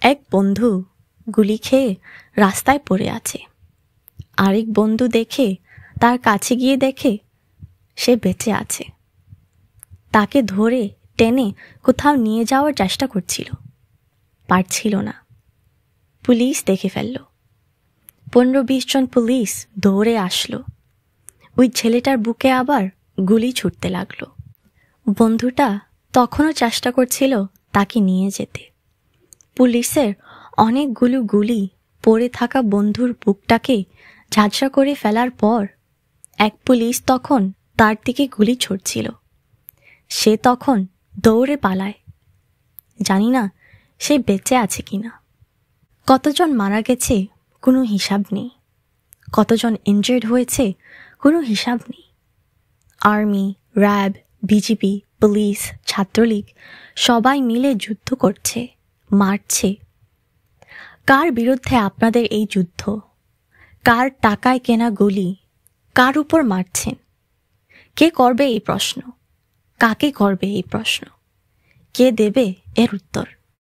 এক বন্ধু গুলি খেয়ে রাস্তায় পড়ে আছে। আরেক বন্ধু দেখে তার কাছে গিয়ে দেখে সে বেঁচে আছে। তাকে ধরে টেনে কোথাও নিয়ে যাওয়ার চেষ্টা করছিল, পারছিল না। পুলিশ দেখে ফেলল। 15-20 জন পুলিশ দৌড়ে আসলো। ওই ছেলেটার বুকে আবার গুলি ছুটতে লাগলো। বন্ধুটা তখনও চেষ্টা করছিল তাকে নিয়ে যেতে। পুলিশের অনেকগুলো গুলি পড়ে থাকা বন্ধুর বুকটাকে ঝাঁঝরা করে ফেলার পর এক পুলিশ তখন তার দিকে গুলি ছুড়ছিল। সে তখন দৌড়ে পালায়। জানি না সে বেঁচে আছে কিনা। কতজন মারা গেছে কোনো হিসাব নেই, কতজন ইনজার্ড হয়েছে কোনো হিসাব নেই। Army, RAB, BGB, police, Chhatra League সবাই মিলে যুদ্ধ করছে, মারছে। কার বিরুদ্ধে আপনাদের এই যুদ্ধ? কার টাকায় কেনা গুলি? কার উপর মারছেন? কে করবে এই প্রশ্ন? কাকে করবে এই প্রশ্ন? কে দেবে এর উত্তর?